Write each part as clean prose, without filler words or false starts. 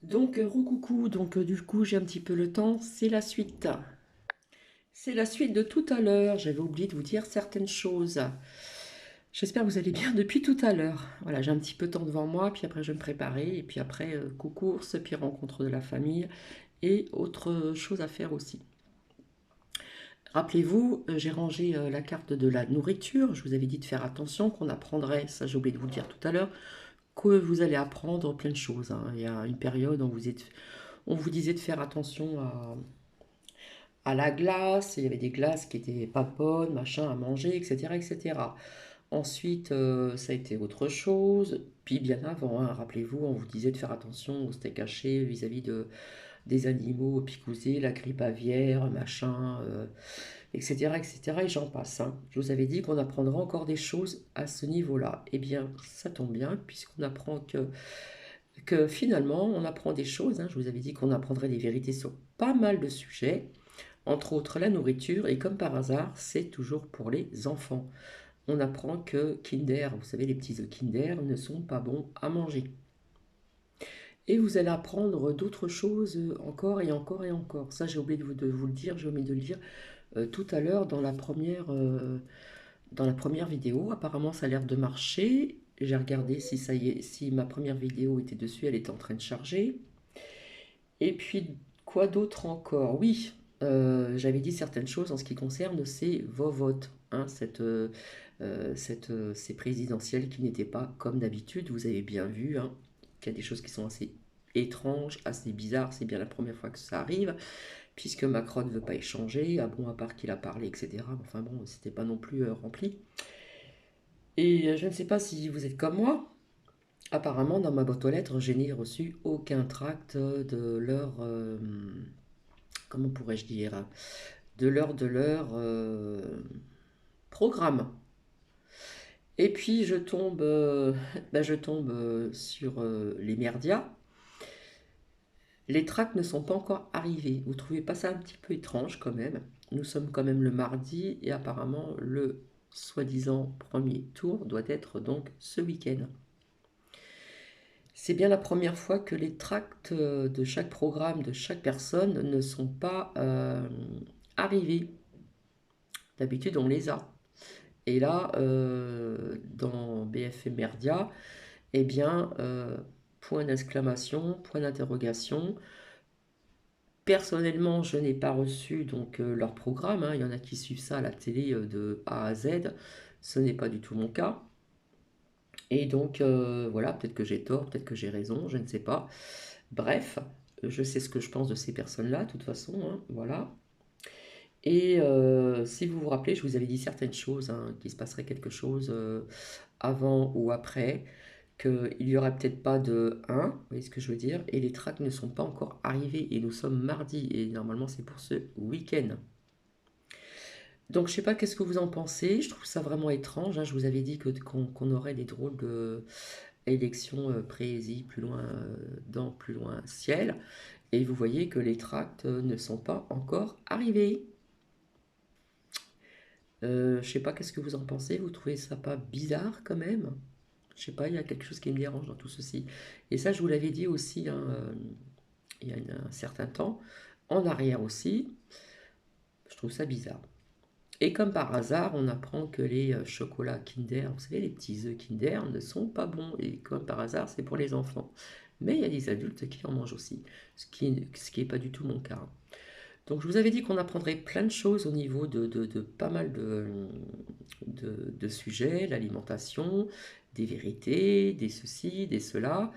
Donc, recoucou, donc du coup j'ai un petit peu le temps, c'est la suite. C'est la suite de tout à l'heure, j'avais oublié de vous dire certaines choses. J'espère que vous allez bien depuis tout à l'heure. Voilà, j'ai un petit peu de temps devant moi, puis après je vais me préparer, et puis après course, puis rencontre de la famille, et autre chose à faire aussi. Rappelez-vous, j'ai rangé la carte de la nourriture, je vous avais dit de faire attention, qu'on apprendrait, ça j'ai oublié de vous le dire tout à l'heure, que vous allez apprendre plein de choses, hein. Il y a une période où on vous disait de faire attention à la glace, il y avait des glaces qui étaient pas bonnes, machin à manger, etc. etc. Ensuite, ça a été autre chose. Puis bien avant, hein, rappelez-vous, on vous disait de faire attention au steak haché vis-à-vis des animaux picousés, la grippe aviaire, machin, etc. etc. Et j'en passe, hein. Je vous avais dit qu'on apprendra encore des choses à ce niveau-là. Eh bien, ça tombe bien, puisqu'on apprend que finalement, on apprend des choses, hein. Je vous avais dit qu'on apprendrait des vérités sur pas mal de sujets entre autres la nourriture, et comme par hasard, c'est toujours pour les enfants. On apprend que Kinder, vous savez, les petits œufs Kinder ne sont pas bons à manger. Et vous allez apprendre d'autres choses encore et encore et encore. Ça, j'ai oublié de vous le dire, j'ai omis de le dire tout à l'heure dans la première vidéo. Apparemment, ça a l'air de marcher. J'ai regardé si ça y est, si ma première vidéo était dessus, elle était en train de charger. Et puis, quoi d'autre encore? Oui, j'avais dit certaines choses en ce qui concerne ces votes, hein, ces présidentielles qui n'étaient pas comme d'habitude. Vous avez bien vu, hein, qu'il y a des choses qui sont assez étranges, assez bizarres. C'est bien la première fois que ça arrive, puisque Macron ne veut pas échanger. Ah bon, à part qu'il a parlé, etc. Enfin bon, c'était pas non plus rempli. Et je ne sais pas si vous êtes comme moi. Apparemment, dans ma boîte aux lettres, je n'ai reçu aucun tract de leur comment pourrais-je dire, de leur programme. Et puis je tombe sur les merdias. Les tracts ne sont pas encore arrivés. Vous trouvez pas ça un petit peu étrange quand même? Nous sommes quand même le mardi et apparemment le soi-disant premier tour doit être donc ce week-end. C'est bien la première fois que les tracts de chaque programme, de chaque personne ne sont pas arrivés. D'habitude, on les a. Et là, dans BFM Merdia, eh bien, point d'exclamation, point d'interrogation. Personnellement, je n'ai pas reçu donc leur programme, hein. Il y en a qui suivent ça à la télé de A à Z. Ce n'est pas du tout mon cas. Et donc, voilà, peut-être que j'ai tort, peut-être que j'ai raison, je ne sais pas. Bref, je sais ce que je pense de ces personnes-là, de toute façon, hein, voilà. Et si vous vous rappelez, je vous avais dit certaines choses, hein, qu'il se passerait quelque chose avant ou après, qu'il n'y aura peut-être pas de 1, vous voyez ce que je veux dire, et les tracts ne sont pas encore arrivés, et nous sommes mardi, et normalement c'est pour ce week-end. Donc je sais pas qu'est-ce que vous en pensez, je trouve ça vraiment étrange, hein. Je vous avais dit qu'on aurait des drôles de élections prési, plus loin dans, plus loin ciel, et vous voyez que les tracts ne sont pas encore arrivés. Je sais pas qu'est-ce que vous en pensez, vous trouvez ça pas bizarre quand même? Je sais pas, il y a quelque chose qui me dérange dans tout ceci. Et ça, je vous l'avais dit aussi, hein, il y a un certain temps, en arrière aussi, je trouve ça bizarre. Et comme par hasard, on apprend que les chocolats Kinder, vous savez, les petits œufs Kinder ne sont pas bons. Et comme par hasard, c'est pour les enfants. Mais il y a des adultes qui en mangent aussi, ce qui est pas du tout mon cas, hein. Donc je vous avais dit qu'on apprendrait plein de choses au niveau de pas mal de sujets, l'alimentation, des vérités, des ceci, des cela.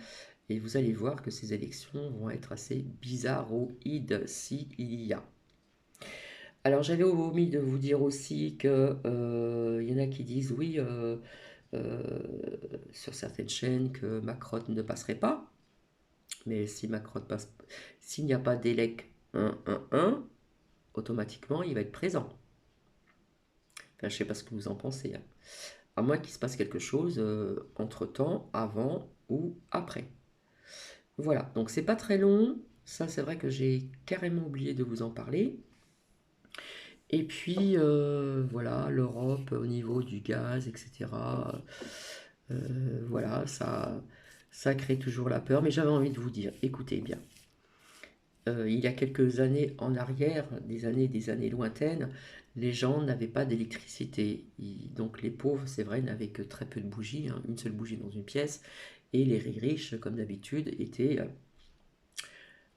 Et vous allez voir que ces élections vont être assez bizarroïdes s'il y a. Alors j'avais omis de vous dire aussi que il y en a qui disent oui euh, sur certaines chaînes que Macron ne passerait pas. Mais si Macron passe, s'il n'y a pas d'élec 1-1-1, automatiquement il va être présent. Enfin, je ne sais pas ce que vous en pensez, hein. À moins qu'il se passe quelque chose entre-temps, avant ou après. Voilà, donc c'est pas très long. Ça, c'est vrai que j'ai carrément oublié de vous en parler. Et puis, voilà, l'Europe au niveau du gaz, etc. Voilà, Ça crée toujours la peur, mais j'avais envie de vous dire, écoutez bien, il y a quelques années en arrière, des années lointaines, les gens n'avaient pas d'électricité. Donc les pauvres, c'est vrai, n'avaient que très peu de bougies, hein, une seule bougie dans une pièce, et les riches, comme d'habitude, étaient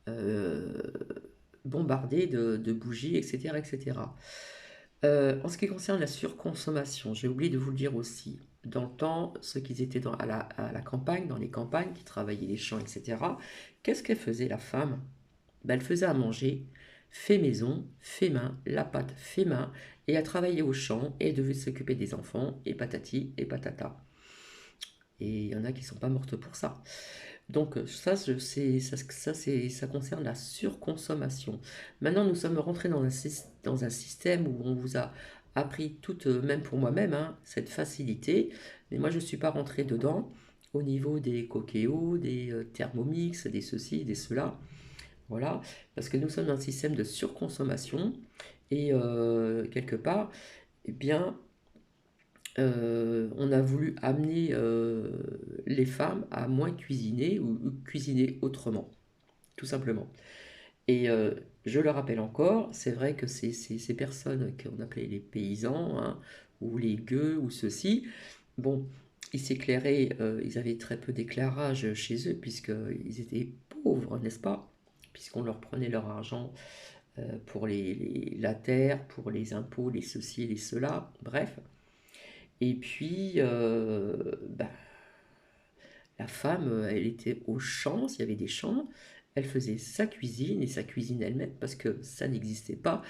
euh, bombardés de bougies, etc., etc. En ce qui concerne la surconsommation, j'ai oublié de vous le dire aussi. Dans le temps, ceux qui étaient à la campagne, dans les campagnes, qui travaillaient les champs, etc., qu'est-ce qu'elle faisait la femme? Ben, elle faisait à manger, fait maison, fait main, la pâte fait main, et elle travaillait au champ et elle devait s'occuper des enfants, et patati et patata. Et il y en a qui ne sont pas mortes pour ça. Donc ça, ça concerne la surconsommation. Maintenant, nous sommes rentrés dans un système où on vous a appris toute, même pour moi-même, hein, cette facilité. Mais moi, je ne suis pas rentré dedans au niveau des Cookéo, des Thermomix, des ceci, des cela. Voilà, parce que nous sommes dans un système de surconsommation et quelque part, eh bien, on a voulu amener les femmes à moins cuisiner ou cuisiner autrement, tout simplement. Et je le rappelle encore, c'est vrai que ces personnes qu'on appelait les paysans, hein, ou les gueux, ou ceux-ci, bon, ils s'éclairaient, ils avaient très peu d'éclairage chez eux, puisqu'ils étaient pauvres, n'est-ce pas? Puisqu'on leur prenait leur argent pour la terre, pour les impôts, les ceci, les cela, bref. Et puis, bah, la femme, elle était au champ, s'il y avait des champs, elle faisait sa cuisine et sa cuisine elle-même, parce que ça n'existait pas,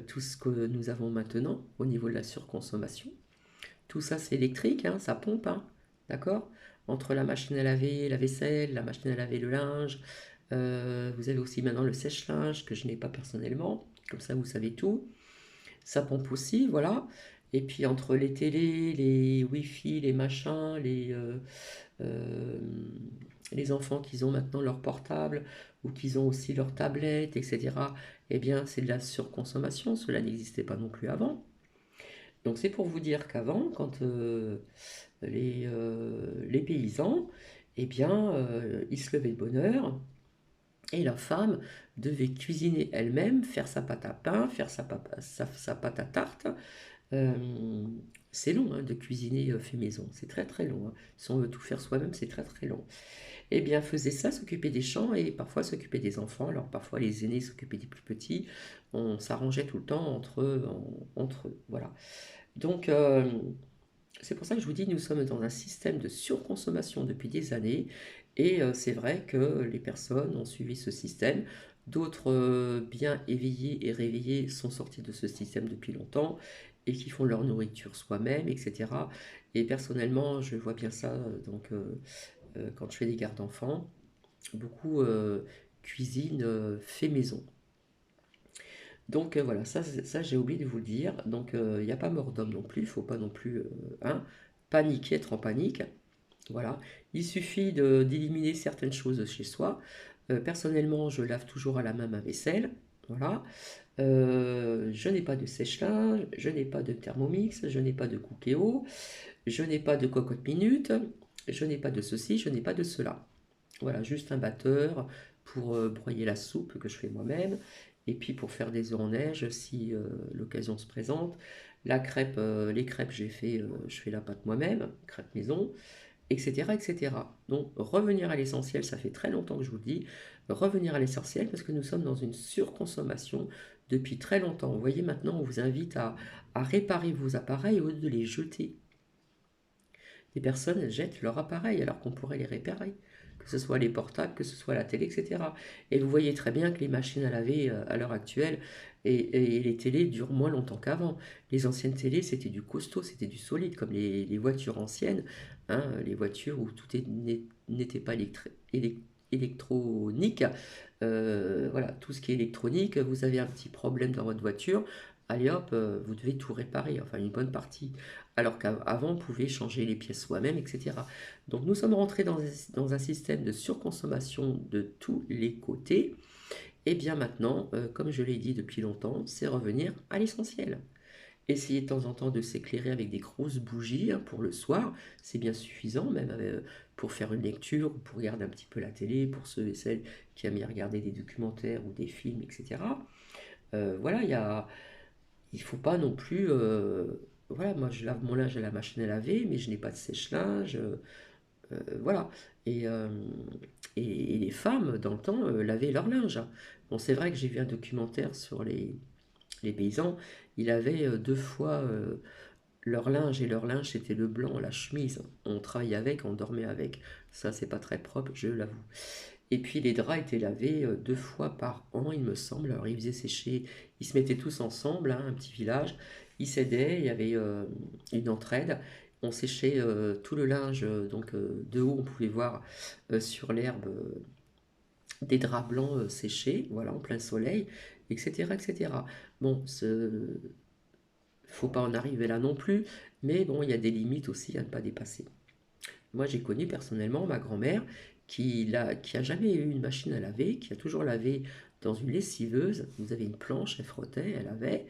tout ce que nous avons maintenant au niveau de la surconsommation. Tout ça, c'est électrique, hein, ça pompe, hein, d'accord? Entre la machine à laver la vaisselle, la machine à laver le linge, vous avez aussi maintenant le sèche-linge, que je n'ai pas personnellement, comme ça vous savez tout. Ça pompe aussi, voilà. Et puis entre les télés, les Wi-Fi, les machins, euh, les enfants qui ont maintenant leur portable ou qui ont aussi leur tablette, etc., eh bien, c'est de la surconsommation. Cela n'existait pas non plus avant. Donc, c'est pour vous dire qu'avant, quand les paysans, eh bien, ils se levaient de bonne heure et la femme devait cuisiner elle-même, faire sa pâte à pain, faire sa pâte à tarte. Euh, c'est long hein, de cuisiner fait maison, c'est très très long, hein. Si on veut tout faire soi-même, c'est très très long. Eh bien, faisait ça, s'occuper des champs et parfois s'occuper des enfants. Alors parfois les aînés s'occupaient des plus petits. On s'arrangeait tout le temps entre eux. Voilà. Donc c'est pour ça que je vous dis, nous sommes dans un système de surconsommation depuis des années. Et c'est vrai que les personnes ont suivi ce système. D'autres bien éveillés et réveillés sont sortis de ce système depuis longtemps et qui font leur nourriture soi-même, etc. Et personnellement, je vois bien ça. Quand je fais des gardes d'enfants, beaucoup cuisine fait maison. Donc voilà, ça j'ai oublié de vous le dire. Donc il n'y a pas mort d'homme non plus, il ne faut pas non plus hein, paniquer, être en panique. Voilà, il suffit d'éliminer certaines choses chez soi. Personnellement, je lave toujours à la main ma vaisselle. Voilà. Je n'ai pas de sèche-linge, je n'ai pas de Thermomix, je n'ai pas de Cookéo, je n'ai pas de cocotte minute, je n'ai pas de ceci, je n'ai pas de cela. Voilà, juste un batteur pour broyer la soupe que je fais moi-même, et puis pour faire des œufs en neige si l'occasion se présente. La crêpe, les crêpes, je fais la pâte moi-même, crêpe maison, etc., etc. Donc revenir à l'essentiel, ça fait très longtemps que je vous le dis, revenir à l'essentiel parce que nous sommes dans une surconsommation depuis très longtemps. Vous voyez, maintenant, on vous invite à réparer vos appareils au lieu de les jeter. Les personnes jettent leur appareil alors qu'on pourrait les réparer, que ce soit les portables, que ce soit la télé, etc. Et vous voyez très bien que les machines à laver à l'heure actuelle et les télés durent moins longtemps qu'avant. Les anciennes télés, c'était du costaud, c'était du solide, comme les voitures anciennes, hein, les voitures où n'était pas électronique. Voilà, tout ce qui est électronique, vous avez un petit problème dans votre voiture, allez hop, vous devez tout réparer, enfin une bonne partie alors qu'avant on pouvait changer les pièces soi-même, etc. Donc nous sommes rentrés dans un système de surconsommation de tous les côtés. Et bien maintenant, comme je l'ai dit depuis longtemps, c'est revenir à l'essentiel. Essayer de temps en temps de s'éclairer avec des grosses bougies, hein, pour le soir, c'est bien suffisant, même pour faire une lecture, ou pour regarder un petit peu la télé, pour ceux et celles qui aiment bien regarder des documentaires ou des films, etc. Voilà, il faut pas non plus. Voilà, moi je lave mon linge à la machine à laver, mais je n'ai pas de sèche-linge. Voilà. Et, euh, et les femmes, dans le temps, lavaient leur linge, hein. Bon, c'est vrai que j'ai vu un documentaire sur les paysans. Il avait deux fois leur linge, et leur linge c'était le blanc, la chemise. On travaillait avec, on dormait avec. Ça, c'est pas très propre, je l'avoue. Et puis les draps étaient lavés deux fois par an, il me semble. Alors ils faisaient sécher, ils se mettaient tous ensemble, hein, un petit village. Ils s'aidaient, il y avait une entraide. On séchait tout le linge, donc de haut on pouvait voir sur l'herbe des draps blancs séchés, voilà, en plein soleil, etc., etc. Bon, faut pas en arriver là non plus, mais bon, il y a des limites aussi à ne pas dépasser. Moi, j'ai connu personnellement ma grand-mère qui a jamais eu une machine à laver, qui a toujours lavé dans une lessiveuse. Vous avez une planche, elle frottait, elle lavait,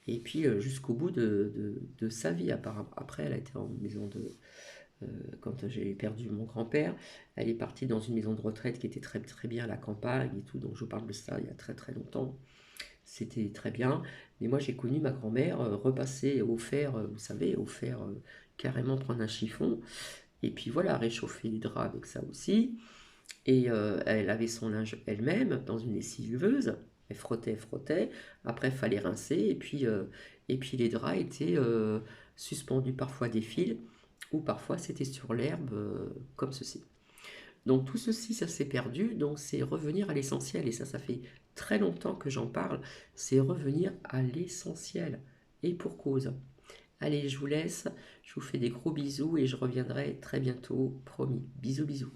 et puis jusqu'au bout de sa vie. Apparemment. Après, elle a été en maison de... quand j'ai perdu mon grand-père, elle est partie dans une maison de retraite qui était très, très bien à la campagne et tout, donc je parle de ça il y a très très longtemps. C'était très bien. Mais moi, j'ai connu ma grand-mère repasser au fer, vous savez, au fer, carrément prendre un chiffon. Et puis voilà, réchauffer les draps avec ça aussi. Et elle avait son linge elle-même dans une lessiveuse. Elle frottait, elle frottait. Après, il fallait rincer. Et puis les draps étaient suspendus parfois des fils, ou parfois c'était sur l'herbe, comme ceci. Donc tout ceci, ça s'est perdu, donc c'est revenir à l'essentiel, et ça fait très longtemps que j'en parle, c'est revenir à l'essentiel, et pour cause. Allez, je vous laisse, je vous fais des gros bisous, et je reviendrai très bientôt, promis. Bisous, bisous.